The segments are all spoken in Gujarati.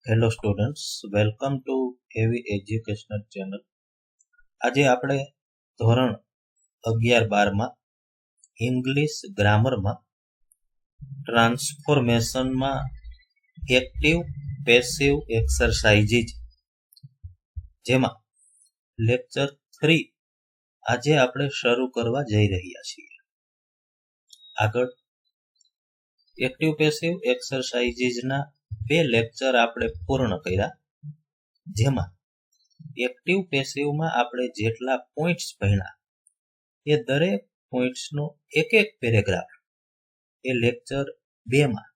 Hello students, welcome to heavy educational channel. આજે આપણે ધોરણ 11-12માં ઇંગ્લિશ ગ્રામરમાં ટ્રાન્સફોર્મેશનમાં એક્ટિવ પેસિવ એક્સરસાઇઝીસ જેમાં લેક્ચર 3 આજે આપણે શરૂ કરવા જઈ રહ્યા છીએ. આગળ એક્ટિવ પેસિવ એક્સરસાઇઝીસના 2 લેક્ચર આપણે પૂર્ણ કર્યા, જેમાં એક્ટિવ પેસિવમાં આપણે જેટલા પોઈન્ટ્સ ભણ્યા એ દરેક પોઈન્ટ્સનો એક પેરેગ્રાફ એ લેક્ચર 2માં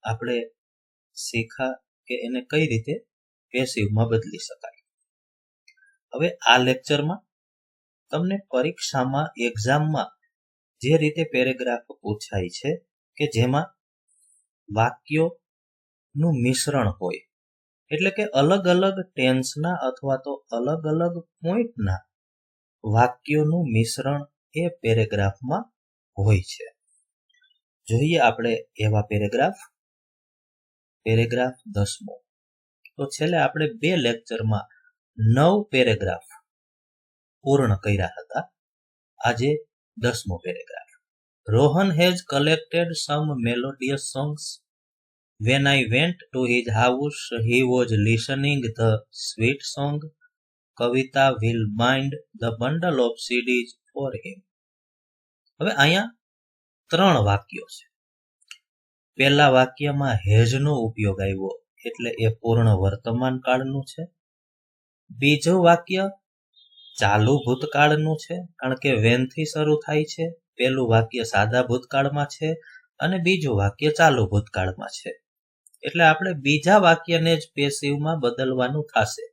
આપણે શીખ્યા કે એને કઈ રીતે પેસિવમાં બદલી શકાય. હવે આ લેક્ચરમાં તમને પરીક્ષામાં એક્ઝામમાં જે રીતે પેરેગ્રાફ પૂછાય છે કે જેમાં વાક્યોનું મિશ્રણ હોય, એટલે કે અલગ અલગ ટેન્સના અથવા તો અલગ અલગ પોઈન્ટના વાક્યોનું મિશ્રણ એ પેરેગ્રાફમાં હોય છે. જોઈએ આપણે એવા પેરેગ્રાફ 10મો. તો છેલ્લે આપણે 2 લેક્ચરમાં 9 પેરેગ્રાફ પૂર્ણ કર્યા હતા. આજે 10મો paragraph. Rohan has collected some melodious songs. When I went to his house, he was listening the sweet song. Kavita will bind the bundle of CDs for him. હવે અહીંયા 3 વાક્યો છે. પહેલા વાક્યમાં હેઝનો ઉપયોગ આવ્યો એટલે એ પૂર્ણ વર્તમાન કાળનું છે. બીજું વાક્ય ચાલુ ભૂતકાળનું છે, કારણ કે when થી શરૂ થાય છે. પહેલું વાક્ય સાદા ભૂતકાળમાં છે અને બીજું વાક્ય ચાલુ ભૂતકાળમાં છે. એટલે આપણે બીજા વાક્યને જ પેસિવમાં બદલવાનું થશે,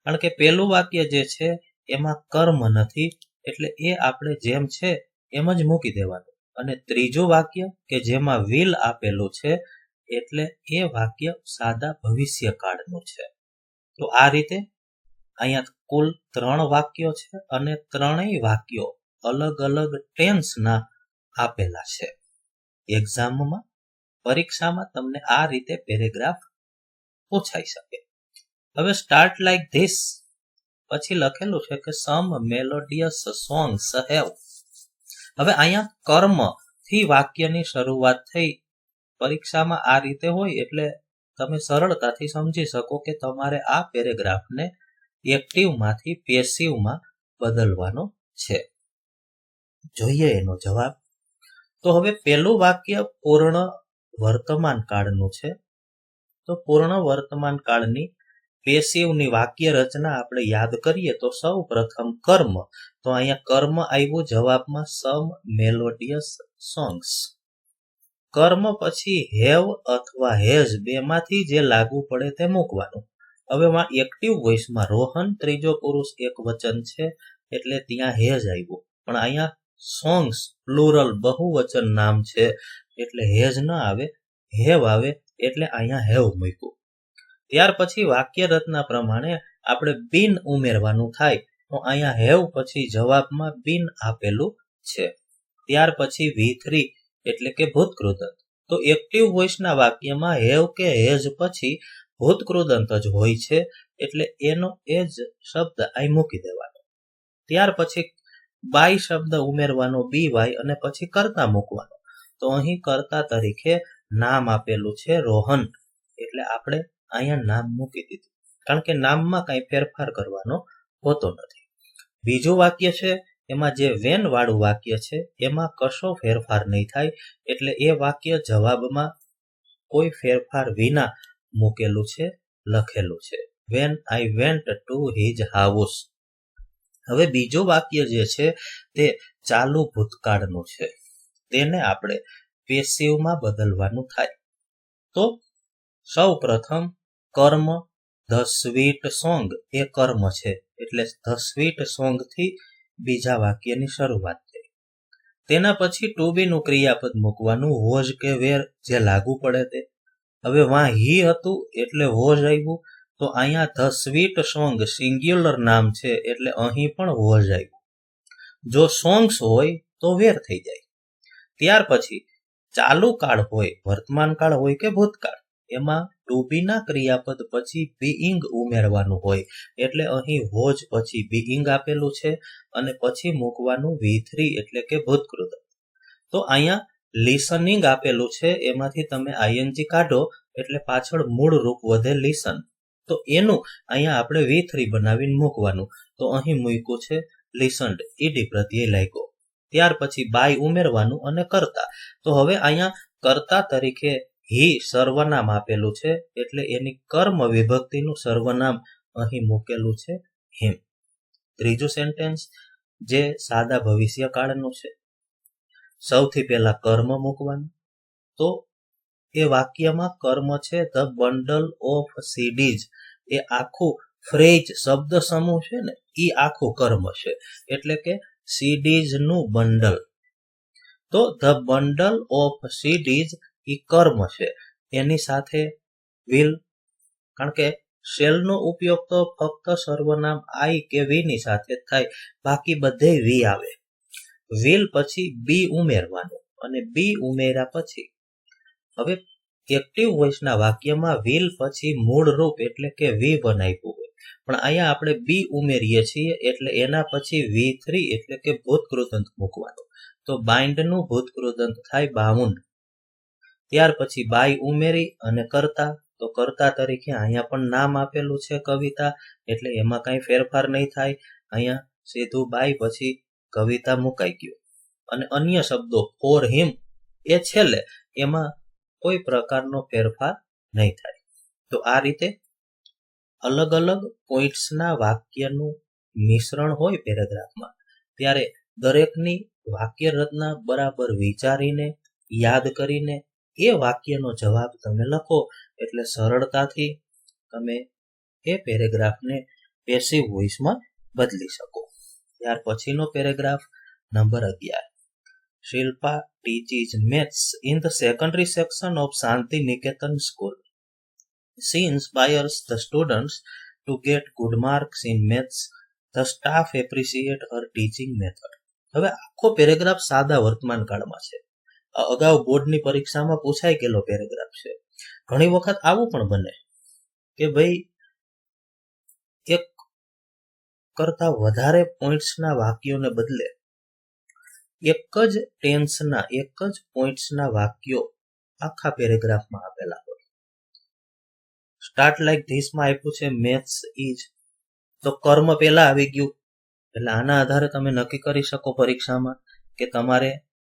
કારણ કે પહેલું વાક્ય જે છે એમાં કર્મ નથી, એટલે એ આપણે જેમ છે એમ જ મૂકી દેવાનું. અને ત્રીજું વાક્ય કે જેમાં will આપેલું છે એટલે એ વાક્ય સાદા ભવિષ્યકાળનું છે. તો આ રીતે અહીંયા કુલ 3 વાક્યો છે અને ત્રણેય વાક્યો અલગ અલગ ટેન્સના આપેલા છે. એક્ઝામમાં પરીક્ષામાં તમને આ રીતે પેરેગ્રાફ પૂછાઈ શકે. હવે સ્ટાર્ટ લાઈક ધીસ પછી લખેલું છે કે સમ મેલોડિયસ સોંગ્સ હેવ. હવે અહીંયા કર્મ થી વાક્યની શરૂઆત થઈ. પરીક્ષામાં આ રીતે હોય એટલે તમે સરળતાથી સમજી શકો કે તમારે આ પેરેગ્રાફને એક્ટિવમાંથી પેસિવમાં બદલવાનો છે. જોઈએ એનો જવાબ. તો હવે પહેલું વાક્ય પૂર્ણ વર્તમાન કાળનું છે. તો પૂર્ણ વર્તમાન કાળની પેસિવની વાક્ય રચના આપણે યાદ કરીએ તો સૌ પ્રથમ કર્મ. તો અહીંયા કર્મ આવ્યું જવાબમાં સમ મેલોડિયસ સોંગ્સ. કર્મ પછી હેવ અથવા હેઝ બેમાંથી જે લાગુ પડે તે મૂકવાનું. હવે એક્ટિવ વોઇસમાં રોહન ત્રીજો પુરુષ એક વચન છે એટલે ત્યાં હેઝ આવ્યું, પણ અહીંયા સોંગ્સ પ્લુરલ બહુવચન નામ છે એટલે હેઝ ન આવે, હેવ આવે, એટલે અહીંયા હેવ મૂક્યું. ત્યાર પછી વાક્ય રચના પ્રમાણે આપણે બિન ઉમેરવાનું થાય. તો અહીંયા હેવ પછી જવાબમાં બિન આપેલું છે. ત્યાર પછી V3 એટલે કે ભૂતકૃદંત. તો એક્ટિવ વોઇસના વાક્યમાં હેવ કે હેઝ પછી ભૂતકૃદંત જ હોય છે એટલે એનો એ જ શબ્દ અહીં મૂકી દેવાનો. ત્યાર પછી બાય શબ્દ ઉમેરવાનો BY અને પછી કર્તા મૂકવાનો. તો અહીં કર્તા તરીકે નામ આપેલું છે રોહન, એટલે આપણે અહીંયા નામ મૂકી દીધું, કારણ કે નામમાં કઈ ફેરફાર કરવાનો હોતો નથી. બીજું વાક્ય છે એમાં જે વેન વાળું વાક્ય છે એમાં કશો ફેરફાર નહીં થાય, એટલે એ વાક્ય જવાબમાં કોઈ ફેરફાર વિના મૂકેલું છે, લખેલું છે when I went to his house. હવે બીજું વાક્ય જે છે તે ચાલુ ભૂતકાળનું છે, તેને આપણે પેસિવમાં બદલવાનું થાય. તો સૌ પ્રથમ કર્મ ધ સ્વીટ સોંગ એ કર્મ છે એટલે ધ સ્વીટ સોંગ થી બીજા વાક્યની શરૂઆત થઈ. તેના પછી ટુ બી નું ક્રિયાપદ મૂકવાનું, વોઝ કે વેર જે લાગુ પડે તે. હવે વાં હી હતું એટલે વોઝ આવ્યું. તો અહીંયા ધ સ્વીટ સોંગ સિંગ્યુલર નામ છે એટલે અહીં પણ વોઝ આવ્યું. જો સોંગ્સ હોય તો વેર થઈ જાય. ત્યાર પછી ચાલુ કાળ હોય, વર્તમાન કાળ હોય કે ભૂતકાળ, એમાં ટુ બી ના ક્રિયાપદ પછી બીઈંગ ઉમેરવાનું હોય, એટલે અહીં વોઝ પછી બીઈંગ આપેલું છે અને પછી મૂકવાનું V3 એટલે કે ભૂતકૃત. તો અહીંયા લિસનિંગ આપેલું છે, એમાંથી તમે ING કાઢો એટલે પાછળ મૂળ રૂપ વધે લિસન, તો એનું અહીંયા આપણે V3 બનાવીને મૂકવાનું. તો અહીં મૂક્યું છે લિસન્ડ, ઈડી પ્રત્યય લાગ્યો. ત્યાર પછી બાય ઉમેરવાનું અને કર્તા. તો હવે અહીંયા કર્તા તરીકે હી સર્વનામ આપેલું છે, એટલે એની કર્મ વિભક્તિનું સર્વનામ અહીં મૂકેલું છે હિમ. ત્રીજું સેન્ટેન્સ જે સાદા ભવિષ્યકાળનું છે. સૌથી પહેલા કર્મ મૂકવાનું, તો એ વાક્યમાં કર્મ છે ધ બંડલ ઓફ સીડીઝ, એ આખું ફ્રેજ શબ્દ સમૂહ છે ને એ આખું કર્મ છે, એટલે કે સીડીઝ નું બંડલ. તો ધ બંડલ ઓફ સીડીઝ એ કર્મ છે, એની સાથે વિલ, કારણ કે શેલ નો ઉપયોગ તો ફક્ત સર્વનામ આઈ કે વી ની સાથે થાય, બાકી બધે વી આવે. વિલ પછી બી ઉમેરવાનું અને બી ઉમેર્યા પછી હવે એક્ટિવ વોઇસના વાક્યમાં વિલ પછી મૂળ રૂપ એટલે કે વી બનાવ્યું હોય, પણ અહીંયા આપણે બી ઉમેરીએ છીએ એટલે એના પછી V3 એટલે કે ભૂતકૃદંત મૂકવાનું. તો બાઇન્ડ નું ભૂતકૃદંત થાય બાઉન્ડ. ત્યાર પછી બાય ઉમેરી અને કરતા, તો કર્તા તરીકે અહીંયા પણ નામ આપેલું છે કવિતા, એટલે એમાં કઈ ફેરફાર નહીં થાય. અહીંયા સીધું બાય પછી કવિતા મુકાઈ ગયું. અને અન્ય શબ્દો ફોર હિમ એ છેલ્લે, એમાં કોઈ પ્રકારનો ફેરફાર નહીં થાય. તો આ રીતે અલગ અલગ પોઈન્ટ્સના વાક્યનું મિશ્રણ હોય પેરેગ્રાફમાં, ત્યારે દરેકની વાક્ય રચના બરાબર વિચારીને યાદ કરીને એ વાક્યનો જવાબ તમે લખો, એટલે સરળતાથી તમે એ પેરેગ્રાફને પેસિવ વોઇસમાં બદલી શકો. ત્યાર પછીનો paragraph number 11. Shilpa teaches maths in the secondary section of Shanti Niketan School. She inspires the students to get good marks in maths. The staff appreciate her teaching method. હવે આખો પેરેગ્રાફ સાદા વર્તમાન કાળમાં છે. અગાઉ બોર્ડની પરીક્ષામાં પૂછાઈ ગયેલો પેરેગ્રાફ છે. ઘણી વખત આવું પણ બને કે ભાઈ એક કરતા વધારે પોઈન્ટ્સના વાક્યોને બદલે એક જ ટેન્સના એક જ પોઈન્ટ્સના વાક્યો આખા પેરેગ્રાફમાં આપેલા હોય. સ્ટાર્ટ લાઈક ધીસમાં આપ્યું છે મેથ્સ ઇઝ, તો કર્મ પહેલા આવી ગયું, એટલે આના આધારે તમે નક્કી કરી શકો પરીક્ષામાં કે તમારે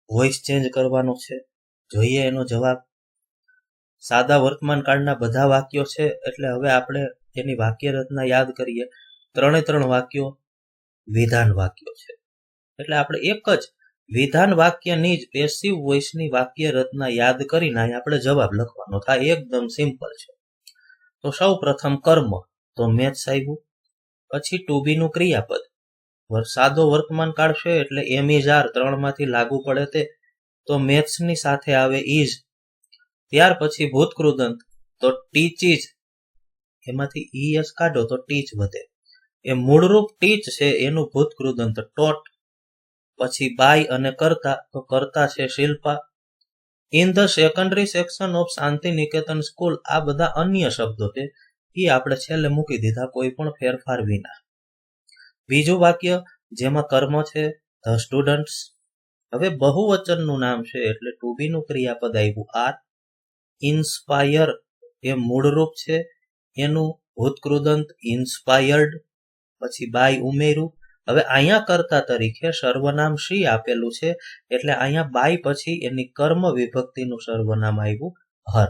વોઇસ ચેન્જ કરવાનો છે. જોઈએ એનો જવાબ. સાદા વર્તમાન કાળના બધા વાક્યો છે, એટલે હવે આપણે એની વાક્ય રચના યાદ કરીએ. 3 વાક્યો વિધાન વાક્યો છે, એટલે આપણે એક જ વિધાન વાક્યની જ પેસિવ વોઇસની વાક્ય રચના યાદ કરીને આપણે જવાબ લખવાનો થાય. એકદમ સિમ્પલ છે. તો સૌ પ્રથમ કર્મ, તો મેથ્સ આવ્યું. પછી ટુ બી નું ક્રિયાપદ, સાદો વર્તમાન કાળ છે એટલે એમ ઇઝ આર 3 માંથી લાગુ પડે તે, તો મેથ્સ ની સાથે આવે ઇઝ. ત્યાર પછી ભૂતકૃદંત, તો ટીચીજ, એમાંથી ઈએસ કાઢો તો ટીચ વધે, એ મૂળરૂપ ટીચ છે એનું ભૂતકૃદંત ટોટ. પછી બાય અને કરતા, તો કરતા છે Shilpa. In the secondary section of Shanti Niketan school, આ બધા અન્ય શબ્દો છે, એ આપણે છેલ્લે મૂકી દીધા કોઈ પણ ફેરફાર વિના. બીજું વાક્ય જેમાં કર્મ છે ધ સ્ટુડન્ટ્સ. હવે બહુવચનનું નામ છે એટલે ટુ બી નું ક્રિયાપદ આવ્યું આર. ઇન્સ્પાયર એ મૂળરૂપ છે, એનું ભૂતકૃદંત ઇન્સ્પાયર્ડ. પછી બાય ઉમેર્યું. હવે અહીંયા કર્તા તરીકે સર્વનામ શી આપેલું છે, એટલે અહીંયા બાય પછી એની કર્મ વિભક્તિનું સર્વનામ આવ્યું હર.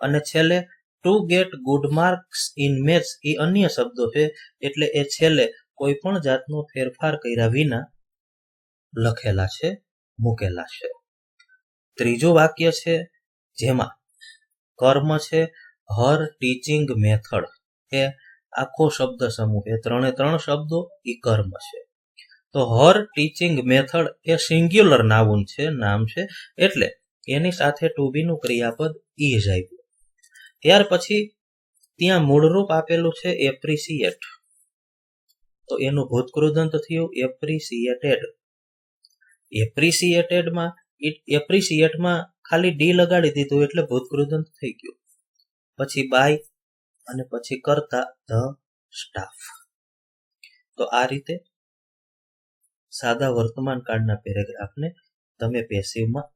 અને છેલ્લે to get good marks in maths, એ અન્ય શબ્દો છે, એટલે એ છેલ્લે કોઈ પણ જાતનો ફેરફાર કર્યા વિના લખેલા છે, મૂકેલા છે. ત્રીજું વાક્ય છે જેમાં કર્મ છે હર ટીચિંગ મેથડ, એ આખો શબ્દ સમૂહ, એ 3 શબ્દો એ કર્મ છે. તો હર ટીચિંગ મેથડ એ સિંગ્યુલર નાઉન છે, નામ છે, એટલે એની સાથે ટુ બી નું ક્રિયાપદ ઇઝ આવ્યું. ત્યાર પછી ત્યાં મૂળરૂપ આપેલું છે એપ્રિસિએટ, તો એનું ભૂતકૃદંત થયું એપ્રિસિએટેડ. એપ્રિસિએટેડમાં ખાલી ડી લગાડી દીધું એટલે ભૂતકૃદંત થઈ ગયું. પછી બાય અને પછી કરતા ધ સ્ટાફ. તો આ રીતે સાદા વર્તમાન કાળના પેરેગ્રાફને તમે પેસિવમાં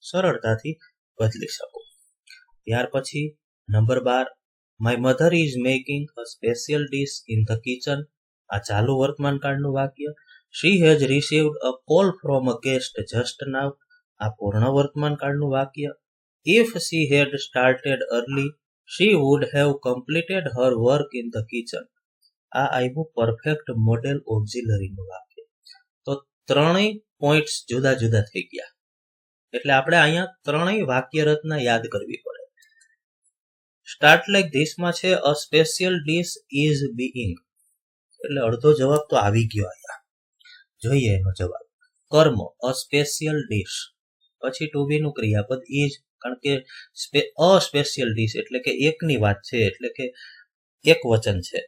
સરળતાથી બદલી શકો. ત્યાર પછી નંબર 12, my mother is making a special dish in the kitchen. આ ચાલુ વર્તમાન કાળનું વાક્ય. She has received a call from a guest just now. આ પૂર્ણ વર્તમાન કાળનું વાક્ય. If she had started early she would have completed her work in the kitchen. આ આવ્યું પરફેક્ટ મોડેલ ઓક્ઝિલરીનું વાક્ય. તો ત્રણેય પોઈન્ટ્સ જુદા જુદા થઈ ગયા. એટલે આપણે અહીંયા ત્રણેય વાક્ય રચના યાદ કરવી પડે. સ્ટાર્ટ લાઈક ધીસમાં છે અ સ્પેશિયલ ડિશ ઇઝ બીઇંગ, એટલે અડધો જવાબ તો આવી ગયો અહીંયા. જોઈએ એનો જવાબ. કર્મ અ સ્પેશિયલ ડિશ, પછી ટુ બી નું ક્રિયાપદ ઇઝ, કારણ કે અ સ્પેશિયલ ડિશ એટલે કે એકની વાત છે, એટલે કે એક વચન છે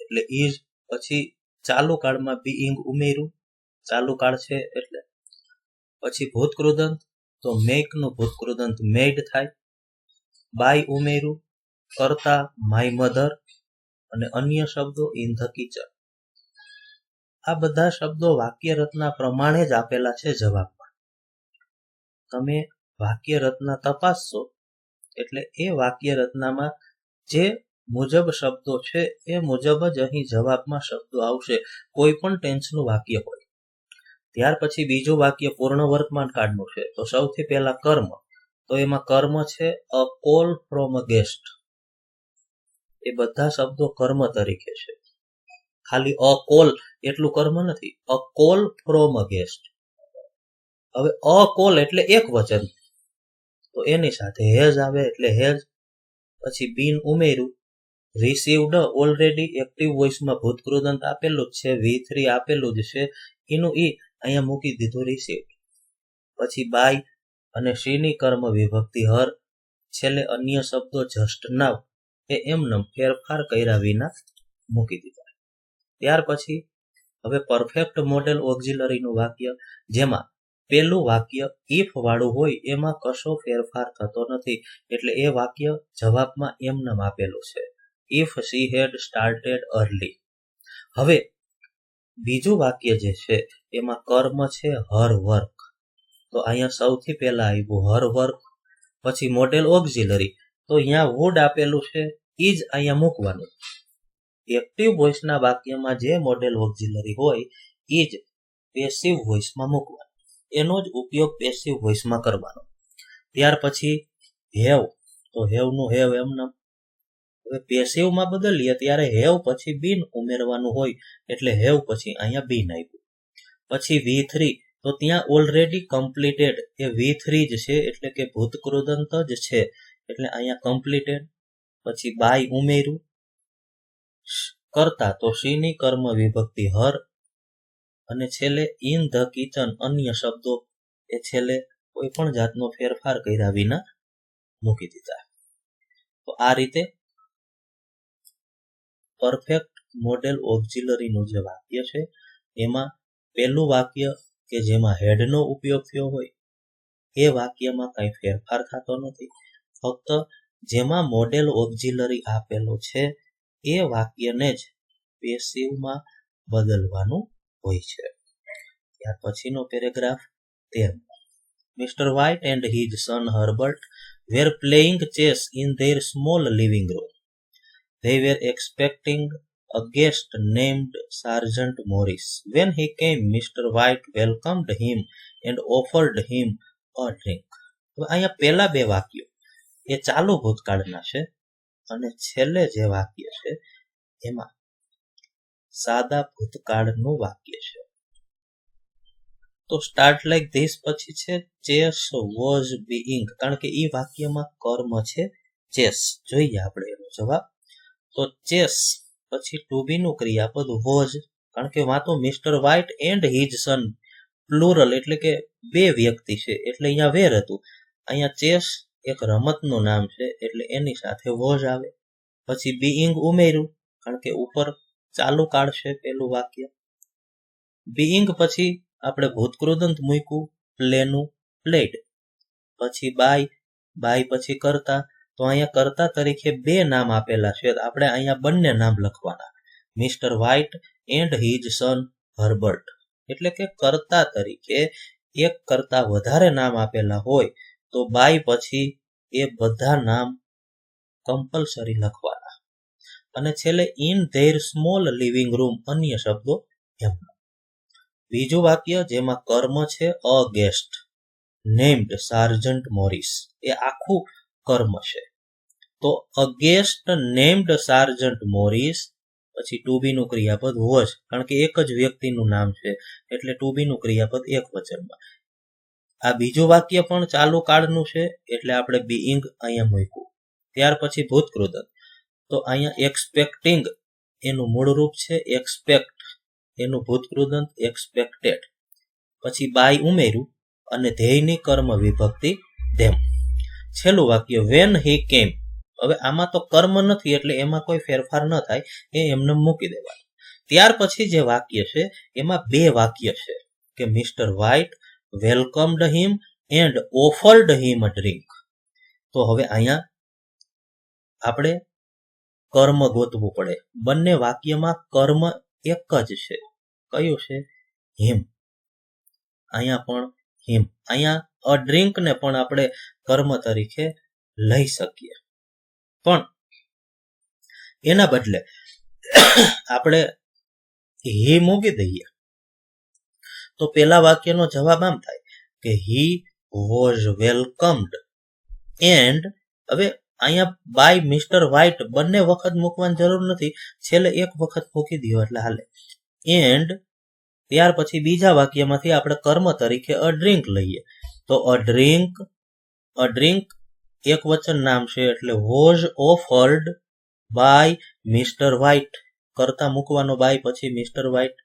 એટલે ઇઝ. પછી ચાલુ કાળમાં બીઇંગ ઉમેર્યું, ચાલુ કાળ છે એટલે. પછી ભૂતકૃદંત, તો મેક નું ભૂતકૃદંત મેડ થાય. બાય ઉમેર્યું, કરતા માય મધર, અને અન્ય શબ્દો ઇન ધ કિચન. આ બધા શબ્દો વાક્ય રચના પ્રમાણે જ આપેલા છે જવાબમાં. તમે વાક્ય રચના તપાસશો એટલે એ વાક્ય રચનામાં જે મુજબ શબ્દો છે એ મુજબ જ અહીં જવાબમાં શબ્દો આવશે, કોઈ પણ ટેન્સનું વાક્ય હોય. ત્યાર પછી બીજું વાક્ય પૂર્ણ વર્તમાન કાળનું છે. તો સૌથી પહેલા કર્મ, તો એમાં કર્મ છે અ કોલ ફ્રોમ અ ગેસ્ટ. એ બધા શબ્દો કર્મ તરીકે છે. ખાલી અ કોલ એટલું કર્મ નથી, અ કોલ ફ્રોમ અ ગેસ્ટ. હવે અ કોલ એટલે એક વચન, તો એની સાથે હેઝ આવે એટલે હેઝ. પછી બીન ઉમેર્યું, રિસીવ્ડ ઓલરેડી એક્ટિવ વોઇસમાં ભૂતકૃદંત આપેલું જ છે, V3 આપેલું જ છે, એનું ઈ અહીંયા મૂકી દીધું રિસીવ્ડ. પછી બાય અને શીની કર્મ વિભક્તિ હર, છેલ્લે અન્ય શબ્દો જસ્ટ નાવ એ એમનેમ ફેરફાર કર્યા વિના મૂકી દીધા. ત્યાર પછી હવે પરફેક્ટ મોડેલ ઓક્ઝિલરીનું વાક્ય, જેમાં પેલું વાક્ય ઇફ વાળું હોય એમાં કશો ફેરફાર થતો નથી, એટલે એ વાક્ય જવાબમાં એમનેમ આપેલું છે, if she had started early. હવે બીજું વાક્ય જે છે એમાં કર્મ છે હર વર્ક, તો અહીંયા સૌથી પહેલા આવ્યું હર વર્ક. પછી મોડેલ ઓક્ઝિલરી, તો અહીંયા વુડ આપેલું છે, ઈ જ અહીંયા મૂકવાનું. એક્ટિવ વોઇસના વાક્યમાં જે મોડેલ ઓક્ઝિલરી હોય ઈ જ પેસિવ વોઇસમાં મૂકવાનું, એનો જ ઉપયોગ પેસિવ વોઇસમાં કરવાનો. ત્યાર પછી હેવ, તો હેવ નું હેવ એમનેમ. હવે પેસિવમાં બદલીએ ત્યારે હેવ પછી બીન ઉમેરવાનું હોય, એટલે હેવ પછી અહીંયા બીન આવ્યું. પછી V3, તો ત્યાં ઓલરેડી કમ્પ્લીટેડ એ V3 જ છે, એટલે કે ભૂતકૃદંત જ છે, એટલે અહીંયા કમ્પ્લીટેડ. પછી બાય ઉમેર્યું, કરતા તો શીની કર્મ વિભક્તિ હર, અને છેલ્લે ઇન ધ કિચન અન્ય શબ્દો એ છેલ્લે કોઈ પણ જાતનો ફેરફાર કર્યા વિના મૂકી દીધા. તો આ રીતે પરફેક્ટ મોડેલ ઓક્ઝિલરીનું જે વાક્ય છે એમાં પહેલું વાક્ય કે જેમાં હેડનો ઉપયોગ થયો હોય એ વાક્યમાં કઈ ફેરફાર થતો નથી, ફક્ત જેમાં મોડેલ ઓક્ઝિલરી આપેલો છે એ વાક્યને જ પેસિવમાં બદલવાનું હોય છે. ત્યાર પછીનો paragraph 13, Mr White and his son Herbert were playing chess in their small living room. They were expecting a guest named Sergeant Morris. When he came, Mr. White welcomed him and offered him a drink. તો અહીંયા પહેલા બે વાક્યો એ ચાલુ ભૂતકાળના છે, અને છેલ્લે જે વાક્ય છે એમાં સાદા ભૂતકાળનું વાક્ય છે. તો સ્ટાર્ટ લાઈક ધીસ પછી છે ચેસ વોઝ બીઇંગ, કારણ કે ઈ વાક્યમાં કર્મ છે ચેસ. જોઈએ આપણે એનો જવાબ. તો ચેસ પછી ટુ બી નું ક્રિયાપદ વોઝ, કારણ કે વાં તો Mr White and his son plural એટલે કે બે વ્યક્તિ છે, એટલે અહીંયા વેર હતું. અહીંયા ચેસ એક રમતનું નામ છે એટલે એની સાથે વોઝ આવે. પછી બીઇંગ ઉમેર્યું, કારણ કે ઉપર ચાલુ કાળ છે પેલું વાક્ય. બીઇંગ પછી આપણે ભૂતકૃદંત મૂક્યું, પ્લેનું પ્લેડ. પછી બાય, બાય પછી કરતા, તો અહીંયા કર્તા તરીકે બે નામ આપેલા છે. આપણે અહીંયા બંને નામ લખવાના, Mr White and his son Herbert. એટલે કે કર્તા તરીકે એક કરતા વધારે નામ આપેલા હોય તો બાય પછી એ બધા નામ કમ્પલસરી લખવાના. અને છેલ્લે in their small living room, અન્ય શબ્દો એમનો. બીજું વાક્ય જેમાં કર્મ છે અ ગેસ્ટ નેમ્ડ સાર્જન્ટ મોરિસ, એ આખું કર્મ છે. તો અ ગેસ્ટ નેમ્ડ સાર્જન્ટ મોરિસ, પછી ટુ બી નું ક્રિયાપદ વોઝ, કારણ કે એક જ વ્યક્તિનું નામ છે એટલે ટુ બી નું ક્રિયાપદ એક વચનમાં. આ બીજું વાક્ય પણ ચાલુ કાળનું છે એટલે આપણે બીઇંગ અહીંયા મૂક્યું. ત્યાર પછી ભૂતકૃદંત, તો અહીંયા એક્સપેક્ટિંગ એનું મૂળ રૂપ છે એક્સપેક્ટ, એનું ભૂતકૃદંત એક્સપેક્ટેડ. પછી બાય ઉમેર્યું અને ધ્યેયની કર્મ વિભક્તિ ધેમ. છેલ્લું વાક્ય વેન હી કેમ. હવે આમાં તો કર્મ નથી એટલે એમાં કોઈ ફેરફાર ન થાય, એ એમને મૂકી દેવાનું. ત્યાર પછી જે વાક્ય છે એમાં બે વાક્ય છે કે Mr White વેલકમ્ડ him and offered him a drink. તો હવે અહીંયા આપણે કર્મ ગોતવું પડે. બંને વાક્યમાં કર્મ એક જ છે. કયું છે? હિમ. અહીંયા પણ હિમ. અહીંયા અ ડ્રિંક ને પણ આપણે કર્મ તરીકે લઈ શકીએ, પણ એના બદલે આપણે હી મૂકી દઈએ તો પેલા વાક્યનો જવાબ આમ થાય કે હી વોઝ વેલકમ્ડ એન્ડ. હવે અહીંયા બાય મિસ્ટર વ્હાઇટ બંને વખત મૂકવાની જરૂર નથી, છેલ્લે એક વખત મૂકી દો એટલે હાલે. એન્ડ ત્યાર પછી બીજા વાક્યમાંથી આપણે કર્મ તરીકે અ ડ્રિંક લઈએ તો અ ડ્રિંક એક વચન નામ છે એટલે was offered by mister white, કરતા મૂકવાનો બાય પછી મિસ્ટર વ્હાઇટ.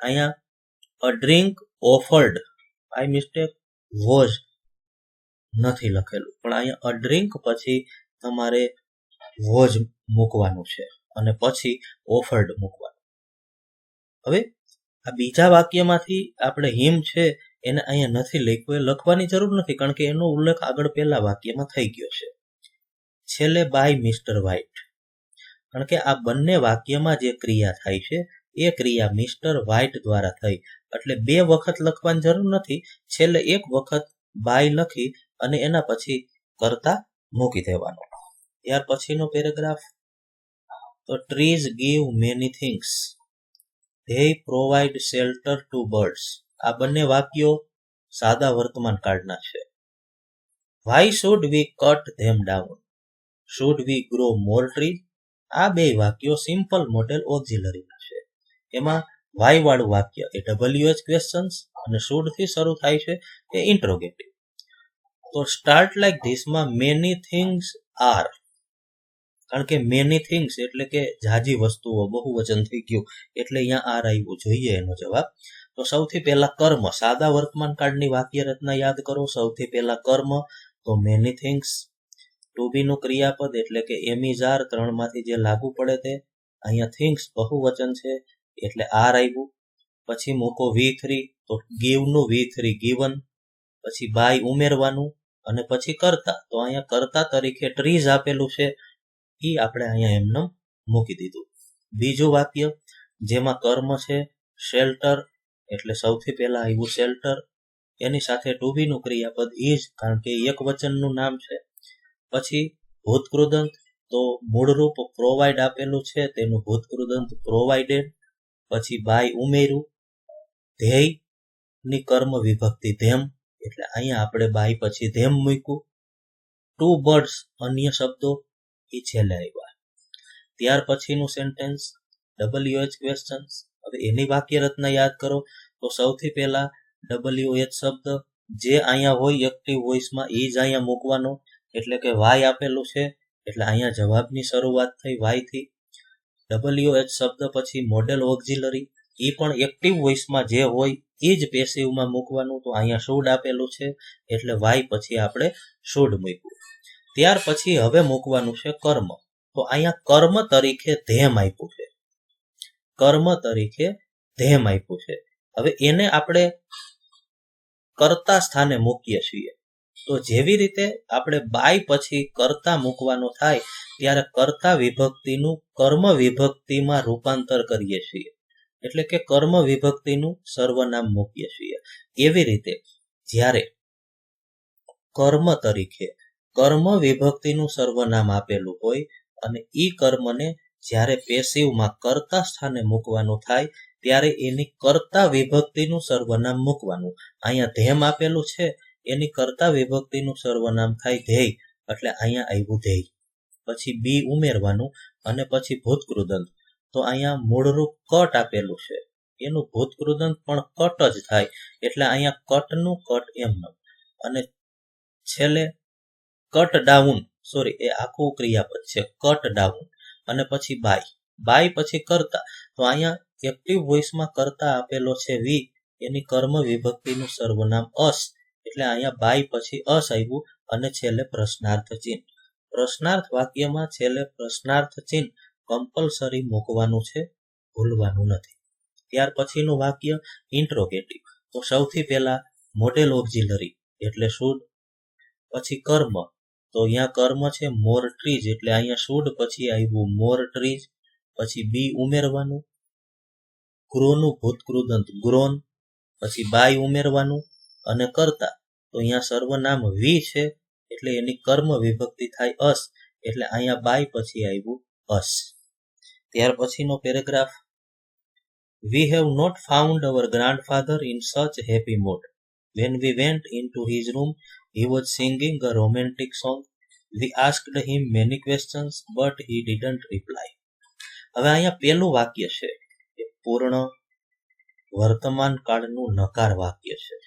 અહીંયા a drink offered by mistake was નથી લખેલું, પણ અહીંયા અ ડ્રિંક પછી તમારે વોઝ મૂકવાનું છે અને પછી ઓફર્ડ મૂકવાનું. હવે આ બીજા વાક્યમાંથી આપણે હિમ છે એને અહીંયા નથી લખ્યું, એ લખવાની જરૂર નથી કારણ કે એનો ઉલ્લેખ આગળ પહેલા વાક્યમાં થઈ ગયો છે. છેલ્લે બાય મિસ્ટર વ્હાઇટ, કારણ કે આ બંને વાક્યમાં જે ક્રિયા થાય છે એ ક્રિયા મિસ્ટર વ્હાઇટ દ્વારા થઈ, એટલે બે વખત લખવાની જરૂર નથી, છેલ્લે એક વખત બાય લખી અને એના પછી કરતા મૂકી દેવાનો. ત્યાર પછીનો પેરેગ્રાફ, તો trees give many things, they provide shelter to birds. આ બંને વાક્યો સાદા વર્તમાન કાળના છે. why should we cut them down, should we grow more trees. આ બે વાક્યો સિમ્પલ મોડેલ ઓક્ઝિલરીના છે. એમાં વાય વાળું વાક્ય એ WH ક્વેશ્ચન્સ અને should થી શરૂ થાય છે એ ઇન્ટ્રોગેટિવ. તો સ્ટાર્ટ લાઈક ધીસમાં મેની થિંગ્સ આર, કારણ કે મેની થિંગ્સ એટલે કે જાજી વસ્તુઓ, બહુવચન થઈ ગયું એટલે અહીંયા આર આવ્યું જોઈએ એનો જવાબ. તો સૌથી પહેલા કર્મ, સાદા વર્તમાન કાળની વાક્ય રચના યાદ કરો. સૌથી પહેલા કર્મ તો મેની થિંગ્સ, ટુ બી નું ક્રિયાપદ એટલે કે એમિઝાર, ત્રણમાંથી જે લાગુ પડે તે. અહીંયા થિંગ્સ બહુવચન છે એટલે આર આવ્યું. પછી મૂકો V3, તો ગીવ નું V3 ગીવન, પછી બાય ઉમેરવાનું અને પછી કરતા, તો અહીંયા કરતા તરીકે ટ્રીઝ આપેલું છે એ આપણે અહીંયા એમને મૂકી દીધું. બીજું વાક્ય જેમાં કર્મ છે શેલ્ટર, એટલે સૌથી પહેલા આવ્યું શેલ્ટર, એની સાથે ટુ બી નું ક્રિયાપદ ઇઝ, કારણ કે એક વચનનું નામ છે. પછી ભૂતકૃદંત, તો મૂળરૂપ પ્રોવાઈડ આપેલું છે તેનું ભૂતકૃદંત પ્રોવાઈડેડ. પછી બાય ઉમેર્યું, ધ્યેય ની કર્મ વિભક્તિ ધેમ, એટલે અહીંયા આપણે બાય પછી ધેમ મૂક્યું. ટુ બર્ડ્સ અન્ય શબ્દો એ છેલ્લે આવ્યા. ત્યાર પછીનું સેન્ટેન્સ WH ક્વેશ્ચન્સ. હવે એની વાક્ય રચના યાદ કરો તો સૌથી પહેલા WH શબ્દ જે અહીંયા હોય એક્ટિવ વોઇસમાં એ જ અહીંયા મૂકવાનો, એટલે કે વાય આપેલું છે એટલે અહીંયા જવાબની શરૂઆત થઈ વાય થી. WH શબ્દ પછી મોડેલ ઓક્ઝિલરી, એ પણ એક્ટિવ વોઇસમાં જે હોય એ જ પેસિવમાં મૂકવાનું, તો અહીંયા શુડ આપેલું છે એટલે વાય પછી આપણે શુડ મૂક્યું. ત્યાર પછી હવે મૂકવાનું છે કર્મ, તો અહીંયા કર્મ તરીકે ધેમ આપ્યું છે, કર્મ તરીકે ધેમ આપ્યું છે. હવે એને આપણે કરતા સ્થાને મૂકીએ છીએ તો જેવી રીતે આપણે બાય પછી કર્તા મૂકવાનો થાય ત્યારે કર્તા વિભક્તિનું કર્મ વિભક્તિમાં રૂપાંતર કરીએ છીએ, એટલે કે કર્મ વિભક્તિનું સર્વનામ મૂકીએ છીએ. એવી રીતે જ્યારે કર્મ તરીકે કર્મ વિભક્તિનું સર્વનામ આપેલું હોય અને ઈ કર્મને જ્યારે પેસિવમાં કર્તા સ્થાને મૂકવાનું થાય ત્યારે એની કર્તા વિભક્તિનું સર્વનામ મૂકવાનું. અહીંયા ધેમ આપેલું છે એની કર્તા વિભક્તિનું સર્વનામ થાય ધેય, એટલે અહીંયા આવ્યું ધેય. પછી બી ઉમેરવાનું અને પછી ભૂતકૃદંત. તો અહીંયા મૂળરૂપ કટ આપેલું છે એનું ભૂતકૃદંત પણ કટ જ થાય, એટલે અહીંયા કટનું કટ એમનું. અને છેલ્લે કટ ડાઉન, સોરી એ આખું ક્રિયાપદ છે, કટ ડાઉન. અને પછી બાય પછી કર્તા. તો અહીંયા એક્ટિવ વોઇસમાં કર્તા આપેલો છે વી, એની કર્મ વિભક્તિનું સર્વનામ અસ, એટલે અહીંયા બાય પછી અસ આવ્યું અને છેલ્લે પ્રશ્નાર્થ ચિહ્ન. પ્રશ્નાર્થ વાક્યમાં છેલ્લે પ્રશ્નાર્થ ચિહ્ન કમ્પલસરી મૂકવાનું છે, ભૂલવાનું નથી. ત્યાર પછીનું વાક્ય ઇન્ટ્રોગેટિવ. તો સૌથી પહેલા મોડેલ ઓક્ઝિલરી એટલે શુડ, પછી કર્મ. તો અહીંયા કર્મ છે મોર ટ્રીઝ, એટલે અહીંયા શુડ પછી આવ્યું મોર ટ્રીઝ. પછી બી ઉમેરવાનું, ગ્રોનું ભૂતકૃદંત ગ્રોન, પછી બાય ઉમેરવાનું અને કર્તા. તો અહીંયા સર્વનામ વી છે એટલે એની કર્મ વિભક્તિ થાય અસ, એટલે અહીંયા બાય પછી આવ્યું અસ. ત્યાર પછીનો paragraph, We have not found our grandfather in such happy mood. When we went into his room, he was singing a romantic song. We asked him many questions, but he didn't reply. હવે અહીંયા પહેલું વાક્ય છે એ પૂર્ણ વર્તમાન કાળનું નકાર વાક્ય છે.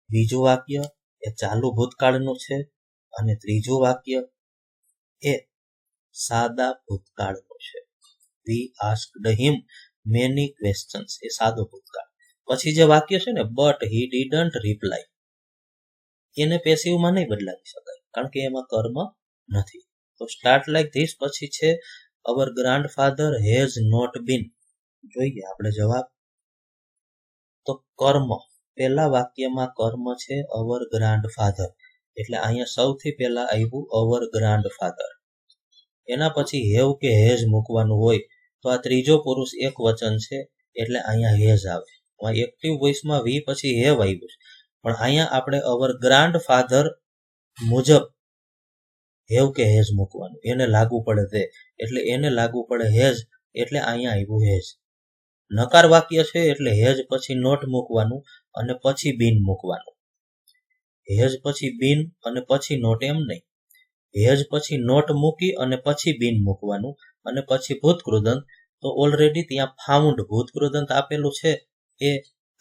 બીજું વાક્ય એ ચાલુ ભૂતકાળનું છે અને ત્રીજું વાક્ય એ સાદા ભૂતકાળનું છે. We asked him many questions, એ સાદો ભૂતકાળ. પછી જે વાક્ય છે ને but he didn't reply, એને પેસિવમાં નહીં બદલાવી શકાય કારણ કે એમાં કર્મ નથી. તો સ્ટાર્ટ લાઈક ધીસ પછી છે અવર ગ્રાન્ડફાધર હેઝ નોટ બીન. જોઈએ આપણે જવાબ. તો કર્મ, પહેલા વાક્યમાં કર્મ છે અવર ગ્રાન્ડફાધર, એટલે અહીંયા સૌથી પહેલા આવ્યું અવર ગ્રાન્ડફાધર. એના પછી હેવ કે હેઝ મૂકવાનું હોય તો આ ત્રીજો પુરુષ એક વચન છે એટલે અહીંયા હેઝ આવે. એક્ટિવ વોઇસમાં વી પછી હેવ આવ્યું છે, પણ અહીંયા આપણે અવર ગ્રાન્ડફાધર મુજબ હેવ કે હેઝ મૂકવાનું, એને લાગુ પડે તે, એટલે એને લાગુ પડે હેઝ, એટલે અહીંયા આવ્યું હેઝ. નકાર વાક્ય છે એટલે હેઝ પછી નોટ મૂકવાનું અને પછી બીન મૂકવાનું. હેઝ પછી બીન અને પછી નોટ એમ નહીં. હેઝ પછી નોટ મૂકી અને પછી બીન મૂકવાનું અને પછી ભૂતકૃદંત. તો ઓલરેડી ત્યાં ફાઉન્ડ ભૂતકૃદંત આપેલું છે એ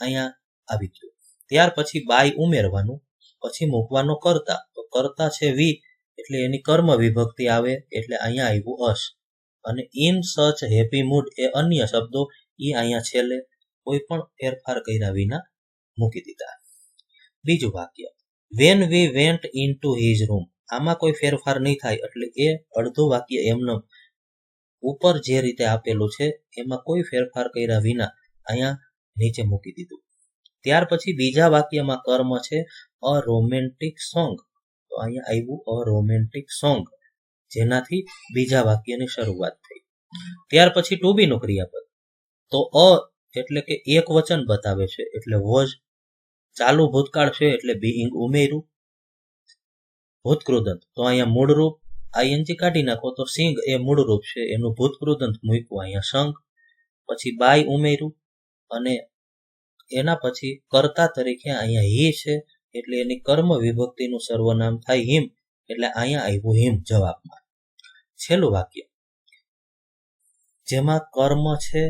અહીંયા આવી ગયું. ત્યાર પછી બાય ઉમેરવાનું, પછી મૂકવાનો કર્તા. તો કર્તા છે વી એટલે એની કર્મ વિભક્તિ આવે એટલે અહીંયા આવ્યું અસ. અને ઇન સચ હેપી મૂડ એ અન્ય શબ્દો એ અહીંયા છેલ્લે કોઈ પણ ફેરફાર કર્યા વિના મૂકી દીધા. બીજું વાક્ય, when we went into his room. આમાં કોઈ ફેરફાર નહીં થાય એટલે એ અડધું વાક્ય એમનું ઉપર જે રીતે આપેલું છે એમાં કોઈ ફેરફાર કર્યા વિના અહીંયા નીચે મૂકી દીધું. ત્યાર પછી બીજા વાક્યમાં કર્મ છે અ રોમેન્ટિક સોંગ. તો અહીંયા આવ્યું અ રોમેન્ટિક સોંગ, જેનાથી બીજા વાક્યની શરૂઆત થઈ. ત્યાર પછી ટુ બી નું ક્રિયાપદ. તો અ એટલે કે એક વચન બતાવે છે એટલે વોઝ. ચાલુ ભૂતકાળ છે એટલે બીઇંગ ઉમેર્યું. ભૂતકૃદંત તો અહીંયા મૂળરૂપ આઈએનજી કાઢી નાખો તો સિંગ એ મૂળરૂપ છે એનું ભૂતકૃદંત મૂક્યું અહીંયા સંગ. પછી બાય ઉમેર્યું અને એના પછી કર્તા તરીકે અહીંયા હી છે એટલે એની કર્મ વિભક્તિનું સર્વનામ થાય હિમ, એટલે અહીંયા આવ્યું હિમ જવાબમાં. છેલ્લું વાક્ય જેમાં કર્મ છે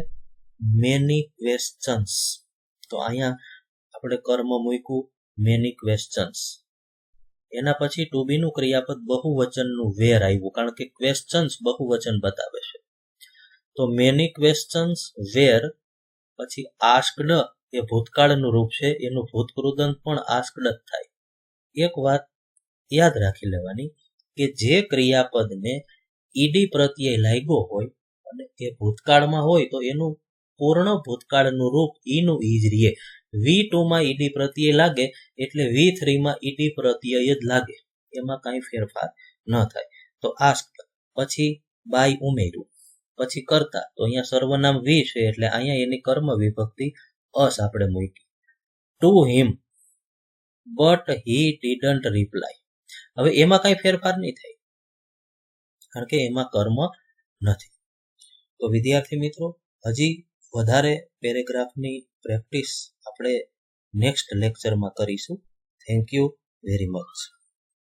મેની ક્વેશ્ચન્સ. તો અહીંયા આપણે કર્મ મૂક્યું મેની ક્વેશ્ચન્સ. એના પછી ટુ બી નું ક્રિયાપદ બહુવચનનું વેર આવ્યું કારણ કે ક્વેશ્ચન્સ બહુવચન બતાવે છે. તો મેની ક્વેશ્ચન્સ વેર. પછી આસ્કડ એ ભૂતકાળનું રૂપ છે એનું ભૂતકૃદંત પણ આસ્કડ જ થાય. એક વાત યાદ રાખી લેવાની કે જે ક્રિયાપદને ઈડી પ્રત્યય લાગ્યો હોય અને એ ભૂતકાળમાં હોય તો એનું પૂર્ણ ભૂતકાળનું રૂપ ઈનું ઈ જ રહે. V2 માં ઈડી પ્રત્યય લાગે એટલે V3 માં ઈડી પ્રત્યય જ લાગે, એમાં કાંઈ ફેરફાર ન થાય. તો આસ્ક પછી બાય ઉમેર્યું, પછી કરતા, તો અહીંયા સર્વનામ વી છે એટલે અહીંયા એની કર્મ વિભક્તિ અસ આપણે મૂકી. To him but he didn't reply, હવે એમાં કાંઈ ફેરફાર નહીં થાય કારણ કે એમાં કર્મ નથી. તો વિદ્યાર્થી મિત્રો, હજી વધારે પેરેગ્રાફની પ્રેક્ટિસ આપણે નેક્સ્ટ લેક્ચરમાં કરીશું. Thank you very much.